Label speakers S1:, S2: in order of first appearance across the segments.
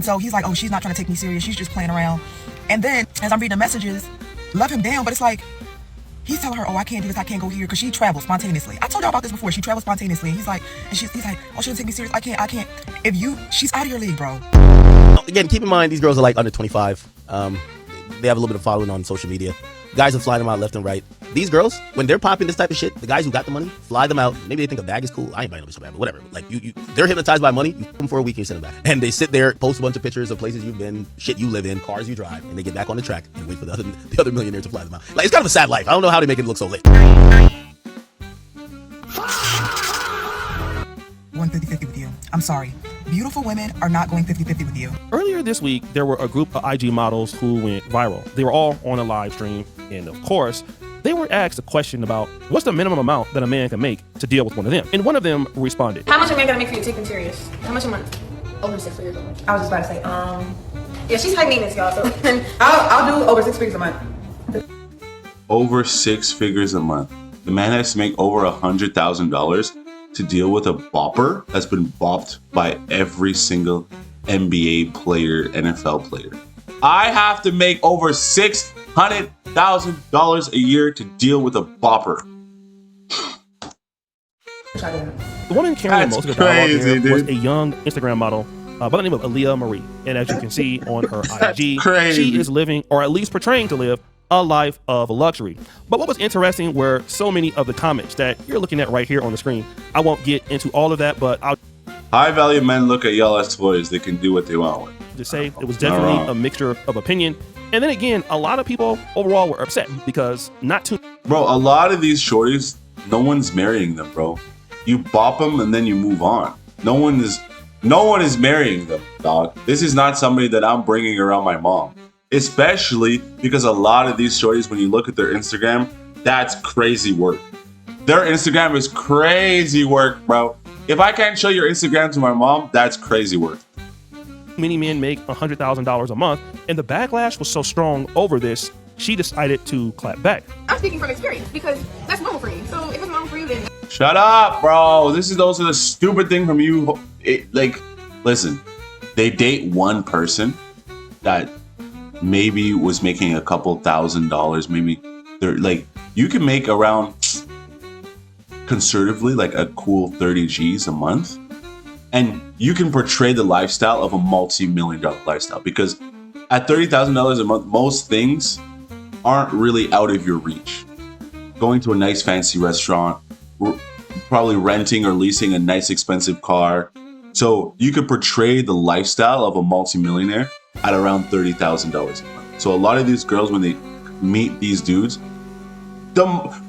S1: so he's like, oh, she's not trying to take me serious. She's just playing around. And then as I'm reading the messages, love him down, but it's like, he's telling her, oh, I can't do this, I can't go here, because she travels spontaneously. I told y'all about this before. She travels spontaneously. He's like, oh, she doesn't take me serious. I can't. She's out of your league, bro.
S2: Again, keep in mind, these girls are like under 25. They have a little bit of following on social media. Guys are flying them out left and right. These girls, when they're popping this type of shit, the guys who got the money, fly them out. Maybe they think a bag is cool. I ain't buying no bitch a bag, but whatever. Like, they're hypnotized by money. You come for a week and you send them back. And they sit there, post a bunch of pictures of places you've been, shit you live in, cars you drive, and they get back on the track and wait for the other millionaire to fly them out. Like, it's kind of a sad life. I don't know how they make it look so lit.
S1: 50-50 with you. I'm sorry. Beautiful women are not going 50-50 with you.
S3: Earlier this week, there were a group of IG models who went viral. They were all on a live stream, and of course, they were asked a question about what's the minimum amount that a man can make to deal with one of them. And one of them responded.
S4: How much a man gotta make for you to take him serious? How much a month? Over 6 figures a month. I was just about to say, yeah, she's high maintenance, y'all, so I'll do over 6 figures a month.
S5: Over 6 figures a month. The man has to make over $100,000 to deal with a bopper that's been bopped by every single NBA player, NFL player. I have to make over $600,000 a year to deal with a bopper.
S3: The woman carrying most of the dialogue here was a young Instagram model by the name of Aaliyah Marie. And as you can see on her IG, she is living, or at least portraying to live, a life of luxury. But what was interesting were so many of the comments that you're looking at right here on the screen. I won't get into all of that, but I'll
S5: high value men look at y'all as toys. They can do what they want with.
S3: Just say it was definitely a mixture of opinion. And then again, a lot of people overall were upset because not too.
S5: Bro, a lot of these shorties, no one's marrying them, bro. You bop them and then you move on. No one is marrying them, dog. This is not somebody that I'm bringing around my mom. Especially because a lot of these shorties, when you look at their Instagram, that's crazy work. Their Instagram is crazy work, bro. If I can't show your Instagram to my mom, that's crazy work.
S3: Many men make $100,000 a month, and the backlash was so strong over this, she decided to clap back.
S4: I'm speaking from experience because that's normal for me. So if it's normal for you, then
S5: shut up, bro. This is also the stupid thing from you. Listen, they date one person that maybe was making a couple $1,000s. Maybe they're like, you can make around conservatively like a cool 30 G's a month, and you can portray the lifestyle of a multi-million-dollar lifestyle, because at $30,000 a month, most things aren't really out of your reach. Going to a nice fancy restaurant, probably renting or leasing a nice expensive car. So you could portray the lifestyle of a multi-millionaire at around $30,000 a month. So a lot of these girls, when they meet these dudes,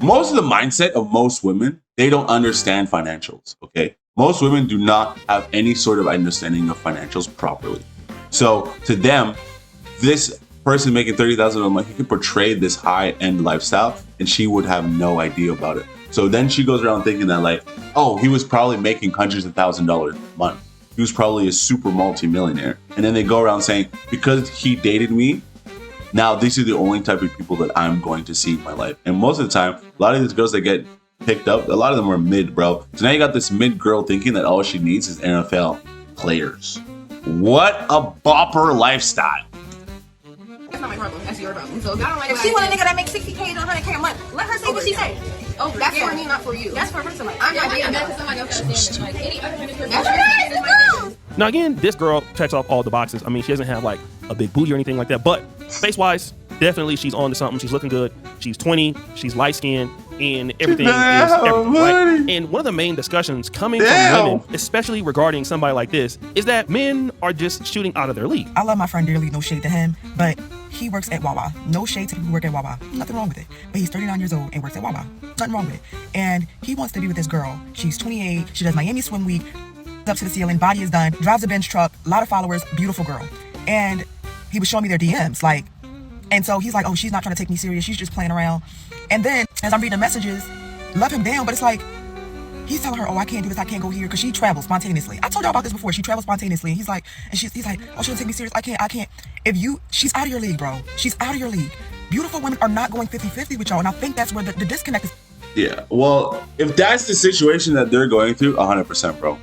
S5: most of the mindset of most women, they don't understand financials, okay? Most women do not have any sort of understanding of financials properly. So to them, this person making $30,000 a month, he could portray this high-end lifestyle, and she would have no idea about it. So then she goes around thinking that like, oh, he was probably making hundreds of $1,000s a month. He was probably a super multi-millionaire. And then they go around saying, because he dated me, now these are the only type of people that I'm going to see in my life. And most of the time, a lot of these girls that get picked up, a lot of them are mid, bro. So now you got this mid girl thinking that all she needs is NFL players. What a bopper lifestyle.
S4: that's not my problem. That's your problem. So if y'all don't like, if she want a nigga that makes $60K to $100K a month, let her say what she say. Over. That's for me, not for you. That's for her. Somebody. I'm not doing that for somebody else. That's like any other person.
S3: Now again, this girl checks off all the boxes. I mean, she doesn't have like a big booty or anything like that, but face-wise, definitely she's on to something. She's looking good. She's 20. She's light-skinned. And everything is everything, right? And one of the main discussions coming from women, especially regarding somebody like this, is that men are just shooting out of their league.
S1: I love my friend dearly, no shade to him, but he works at Wawa. No shade to people who work at Wawa. Nothing wrong with it. But he's 39 years old and works at Wawa. Nothing wrong with it. And he wants to be with this girl. She's 28. She does Miami Swim Week. Up to the ceiling. Body is done. Drives a Benz truck. A lot of followers. Beautiful girl. And he was showing me their DMs. And so he's like, oh, she's not trying to take me serious. She's just playing around. And then as I'm reading the messages, love him down, but it's like, he's telling her, oh, I can't do this, I can't go here, because she travels spontaneously. I told y'all about this before. She travels spontaneously. He's like, oh, she doesn't take me serious. I can't. She's out of your league, bro. She's out of your league. Beautiful women are not going 50-50 with y'all, and I think that's where the disconnect is.
S5: Yeah, well, if that's the situation that they're going through, 100%, bro.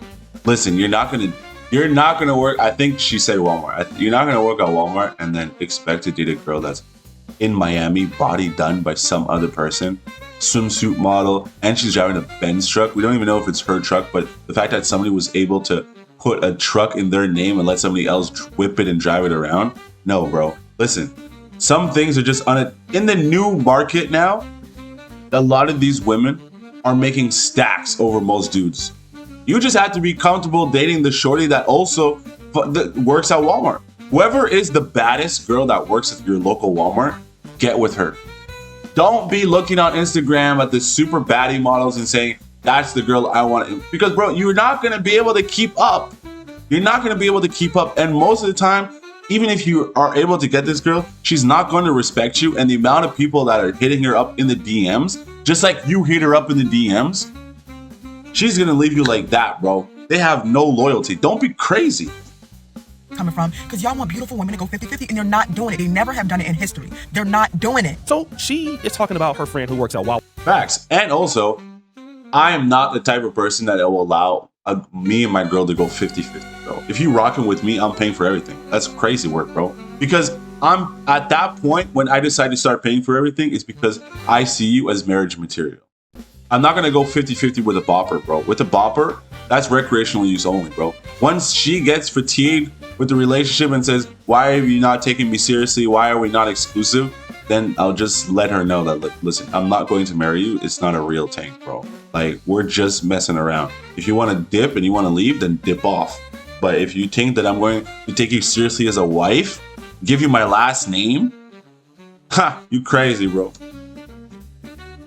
S5: Listen, you're not gonna You're not gonna work. I think she said Walmart. You're not gonna work at Walmart and then expect to date a girl that's in Miami, body done by some other person, swimsuit model, and she's driving a Benz truck. We don't even know if it's her truck, but the fact that somebody was able to put a truck in their name and let somebody else whip it and drive it around. No, bro. Listen, some things are just in the new market now. A lot of these women are making stacks over most dudes. You just have to be comfortable dating the shorty that also works at Walmart. Whoever is the baddest girl that works at your local Walmart, get with her. Don't be looking on Instagram at the super baddie models and saying, that's the girl I want. Because, bro, you're not going to be able to keep up. You're not going to be able to keep up. And most of the time, even if you are able to get this girl, she's not going to respect you. And the amount of people that are hitting her up in the DMs, just like you hit her up in the DMs, she's going to leave you like that, bro. They have no loyalty. Don't be crazy.
S1: Coming from, because y'all want beautiful women to go 50-50 and they're not doing it. They never have done it in history. They're not doing it.
S3: So she is talking about her friend who works at Walmart.
S5: Facts. And also, I am not the type of person that will allow me and my girl to go 50-50, bro. If you rocking with me, I'm paying for everything. That's crazy work, bro. Because I'm at that point when I decide to start paying for everything, it's because I see you as marriage material. I'm not gonna go 50-50 with a bopper, bro. With a bopper, that's recreational use only, bro. Once she gets fatigued with the relationship and says, why are you not taking me seriously? Why are we not exclusive? Then I'll just let her know that, listen, I'm not going to marry you. It's not a real thing, bro. Like, we're just messing around. If you want to dip and you want to leave, then dip off. But if you think that I'm going to take you seriously as a wife, give you my last name, you crazy, bro.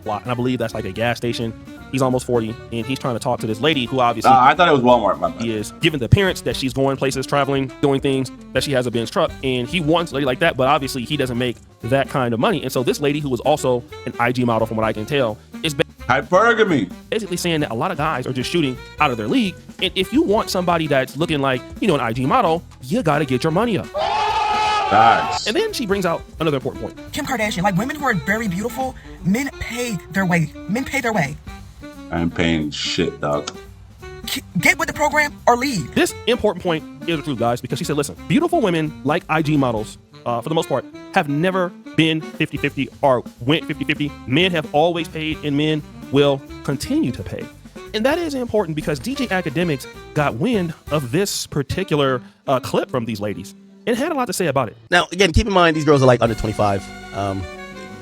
S3: And I believe that's like a gas station. He's almost 40, and he's trying to talk to this lady who obviously...
S5: I thought it was Walmart, my bad.
S3: He is, given the appearance that she's going places, traveling, doing things, that she has a Benz truck, and he wants a lady like that, but obviously he doesn't make that kind of money. And so this lady, who is also an IG model, from what I can tell, is
S5: hypergamy.
S3: Basically saying that a lot of guys are just shooting out of their league. And if you want somebody that's looking like, you know, an IG model, you got to get your money up.
S5: Nice.
S3: And then she brings out another important point.
S1: Kim Kardashian, like women who are very beautiful, men pay their way. Men pay their way.
S5: I ain't paying shit, dog.
S1: Get with the program or leave.
S3: This important point is the truth, guys, because she said, listen, beautiful women like IG models, for the most part, have never been 50-50 or went 50-50. Men have always paid, and men will continue to pay. And that is important because DJ Academics got wind of this particular clip from these ladies and had a lot to say about it.
S2: Now, again, keep in mind, these girls are like under 25.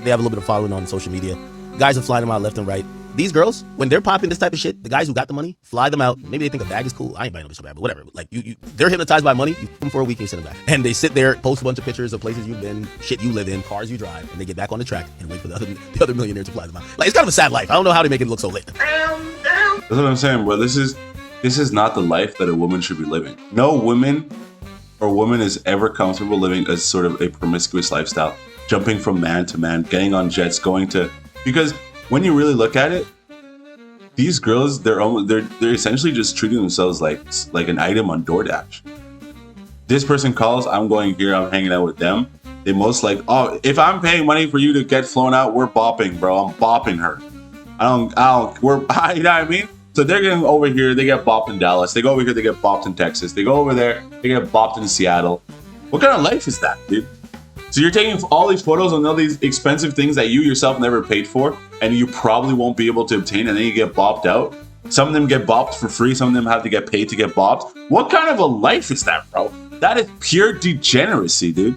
S2: They have a little bit of following on social media. Guys are flying them out left and right. These girls, when they're popping this type of shit, the guys who got the money, fly them out. Maybe they think a bag is cool. I ain't buying no bitch a bag, but whatever. Like, they're hypnotized by money. You them for a week and you send them back. And they sit there, post a bunch of pictures of places you've been, shit you live in, cars you drive, and they get back on the track and wait for the other millionaire to fly them out. Like, it's kind of a sad life. I don't know how they make it look so lit.
S5: That's what I'm saying, bro. This is not the life that a woman should be living. No woman or woman is ever comfortable living as sort of a promiscuous lifestyle, jumping from man to man, getting on jets, going to... Because when you really look at it, these girls, they're essentially just treating themselves like an item on DoorDash. This person calls, I'm going here, I'm hanging out with them. They most like, oh, if I'm paying money for you to get flown out, we're bopping, bro. I'm bopping her. You know what I mean? So they're getting over here, they get bopped in Dallas. They go over here, they get bopped in Texas. They go over there, they get bopped in Seattle. What kind of life is that, dude? So you're taking all these photos on all these expensive things that you yourself never paid for, and you probably won't be able to obtain, and then you get bopped out. Some of them get bopped for free. Some of them have to get paid to get bopped. What kind of a life is that, bro? That is pure degeneracy, dude.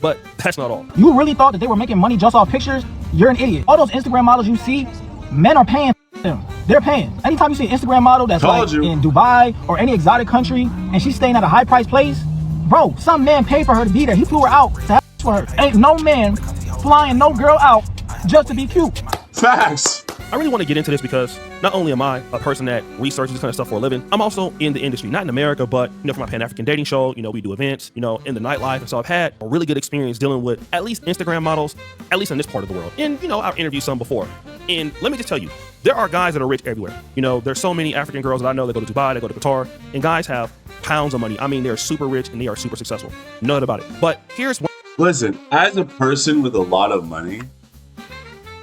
S3: But that's not all.
S6: You really thought that they were making money just off pictures? You're an idiot. All those Instagram models you see, men are paying them. They're paying. Anytime you see an Instagram model that's in Dubai or any exotic country, and she's staying at a high price place, bro, some man paid for her to be there. He flew her out to have for her. Ain't no man flying no girl out just to be cute.
S5: Facts.
S3: I really want to get into this because not only am I a person that researches this kind of stuff for a living, I'm also in the industry, not in America, but for my Pan-African dating show, we do events, in the nightlife. And so I've had a really good experience dealing with at least Instagram models, at least in this part of the world. And, I've interviewed some before. And let me just tell you, there are guys that are rich everywhere. There's so many African girls that I know that go to Dubai, they go to Qatar, and guys have pounds of money. I mean, they're super rich and they are super successful. No doubt about it. But here's one.
S5: Listen, as a person with a lot of money,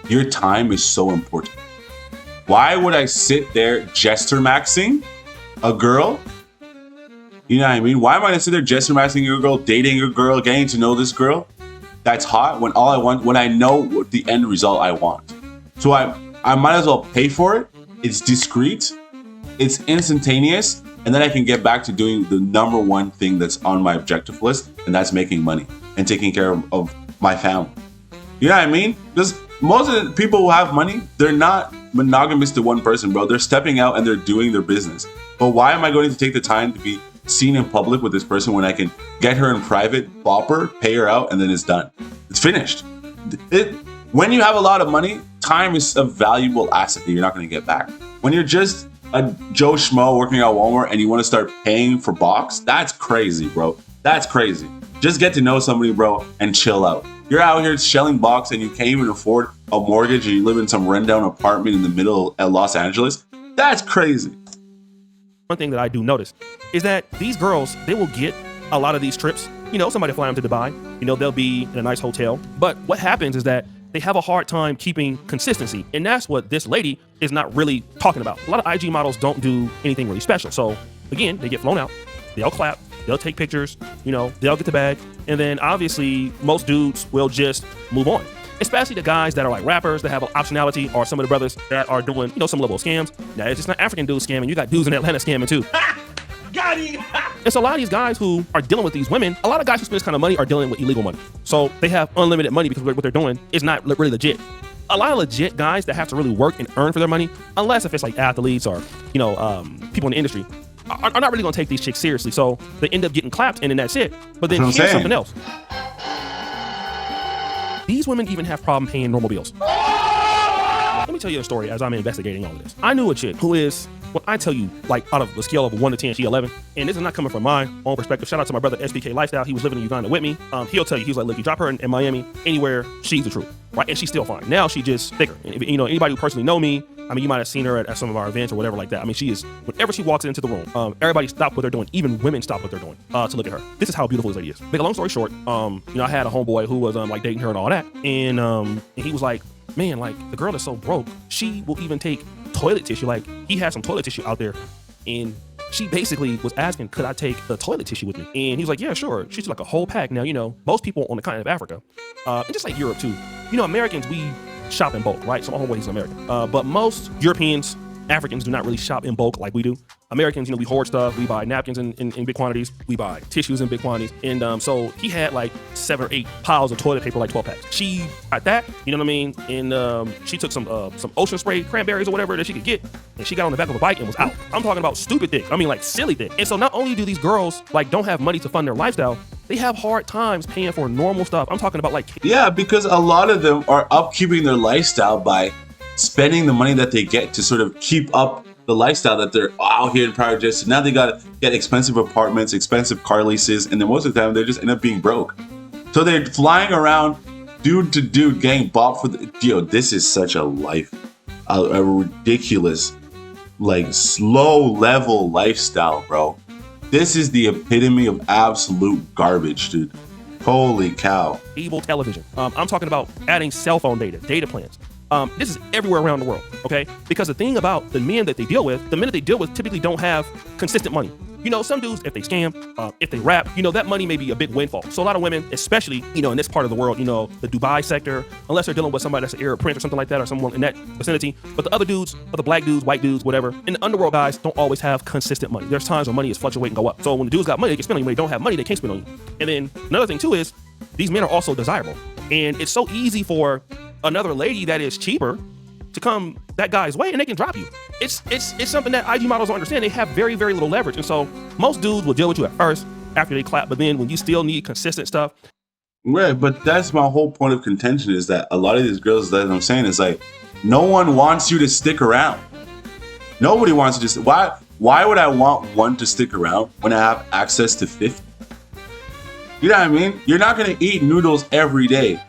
S5: your time is so important. Why would I sit there jester maxing a girl, you know what I mean? Why am I gonna sit there just romancing a girl, dating a girl, getting to know this girl that's hot when all I want, when I know what the end result I want? So I might as well pay for it. It's discreet, it's instantaneous, and then I can get back to doing the number one thing that's on my objective list, and that's making money and taking care of my family. You know what I mean? Because most of the people who have money, they're not monogamous to one person, bro. They're stepping out and they're doing their business. But why am I going to take the time to be seen in public with this person when I can get her in private, bop her, pay her out, and then it's done? It's finished. When you have a lot of money, time is a valuable asset that you're not going to get back. When you're just a Joe Schmo working at Walmart and you want to start paying for box, that's crazy, bro. That's crazy. Just get to know somebody, bro, and chill out. You're out here shelling box and you can't even afford a mortgage and you live in some rundown apartment in the middle of Los Angeles. That's crazy.
S3: One thing that I do notice is that these girls, they will get a lot of these trips. You know, somebody fly them to Dubai. You know, they'll be in a nice hotel. But what happens is that they have a hard time keeping consistency. And that's what this lady is not really talking about. A lot of IG models don't do anything really special. So again, they get flown out, they'll clap, they'll take pictures, you know, they'll get the bag. And then obviously most dudes will just move on. Especially the guys that are like rappers that have an optionality, or some of the brothers that are doing, you know, some level of scams. Now, it's just not African dudes scamming. You got dudes in Atlanta scamming too. Got him. And so a lot of these guys who are dealing with these women, a lot of guys who spend this kind of money are dealing with illegal money. So they have unlimited money because what they're doing is not really legit. A lot of legit guys that have to really work and earn for their money, unless if it's like athletes or, you know, people in the industry, are not really gonna take these chicks seriously. So they end up getting clapped and then that's it. But then here's something else. These women even have problem paying normal bills. Let me tell you a story as I'm investigating all of this. I knew a chick who is, well, I tell you, like out of the scale of 1 to 10, she 11. And this is not coming from my own perspective. Shout out to my brother, SBK Lifestyle. He was living in Uganda with me. He'll tell you, he's like, look, you drop her in Miami, anywhere, she's the truth, right? And she's still fine. Now she just thicker. And, you know, anybody who personally know me, I mean, you might have seen her at some of our events or whatever like that. I mean, she is, whenever she walks into the room, everybody stop what they're doing. Even women stop what they're doing to look at her. This is how beautiful this lady is. Make a long story short, you know, I had a homeboy who was like dating her and all that. And he was like, man, like the girl is so broke. She will even take toilet tissue. Like he had some toilet tissue out there and she basically was asking, could I take the toilet tissue with me? And he was like, yeah, sure. She took like a whole pack. Now, you know, most people on the continent of Africa, and just like Europe too, you know, Americans, we shop in bulk, right? So my homeboy, he's an American. But most Europeans, Africans do not really shop in bulk like we do. Americans, you know, we hoard stuff. We buy napkins in big quantities. We buy tissues in big quantities. And so he had like 7 or 8 piles of toilet paper, like 12 packs. She got that, you know what I mean? And she took some ocean spray cranberries or whatever that she could get. And she got on the back of a bike and was out. I'm talking about stupid thick. I mean, like silly thick. And so not only do these girls like don't have money to fund their lifestyle, they have hard times paying for normal stuff. I'm talking about like...
S5: Yeah, because a lot of them are upkeeping their lifestyle by spending the money that they get to sort of keep up the lifestyle that they're out here in private jets. So now they gotta get expensive apartments, expensive car leases, and then most of the time they just end up being broke. So they're flying around dude to dude getting bopped for the... Yo, this is such a life, a ridiculous, like slow level lifestyle, bro. This is the epitome of absolute garbage, dude. Holy cow.
S3: Cable television. I'm talking about adding cell phone data plans. This is everywhere around the world, okay? Because the thing about the men that they deal with, the men that they deal with typically don't have consistent money. You know, some dudes, if they scam, if they rap, you know, that money may be a big windfall. So a lot of women, especially, you know, in this part of the world, you know, the Dubai sector, unless they're dealing with somebody that's an Arab prince or something like that, or someone in that vicinity. But the other dudes, other black dudes, white dudes, whatever, and the underworld guys don't always have consistent money. There's times when money is fluctuate and go up. So when the dudes got money, they can spend on you. When they don't have money, they can't spend on you. And then another thing too is these men are also desirable. And it's so easy for another lady that is cheaper to come that guy's way and they can drop you. It's something that IG models don't understand. They have very, very little leverage. And so most dudes will deal with you at first after they clap, but then when you still need consistent stuff.
S5: Right, but that's my whole point of contention, is that a lot of these girls that I'm saying is like, no one wants you to stick around. Nobody wants you to. Why would I want one to stick around when I have access to 50? You know what I mean? You're not gonna eat noodles every day.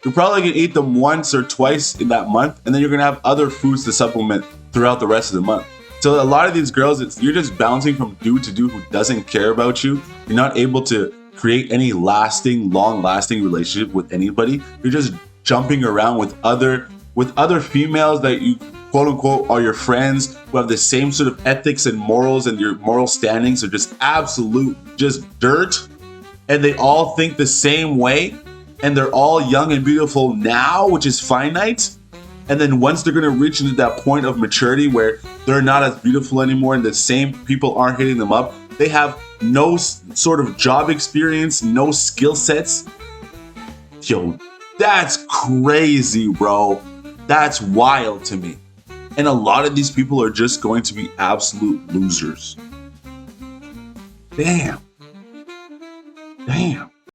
S5: You're probably gonna eat them once or twice in that month, and then you're gonna have other foods to supplement throughout the rest of the month. So a lot of these girls, you're just bouncing from dude to dude who doesn't care about you. You're not able to create any lasting, long-lasting relationship with anybody. You're just jumping around with other females that you quote unquote are your friends, who have the same sort of ethics and morals, and your moral standings are just absolute just dirt, and they all think the same way, and they're all young and beautiful now, which is finite. And then once they're going to reach into that point of maturity where they're not as beautiful anymore and the same people aren't hitting them up, they have no sort of job experience, no skill sets. Yo, that's crazy, bro. That's wild to me. And a lot of these people are just going to be absolute losers. Damn.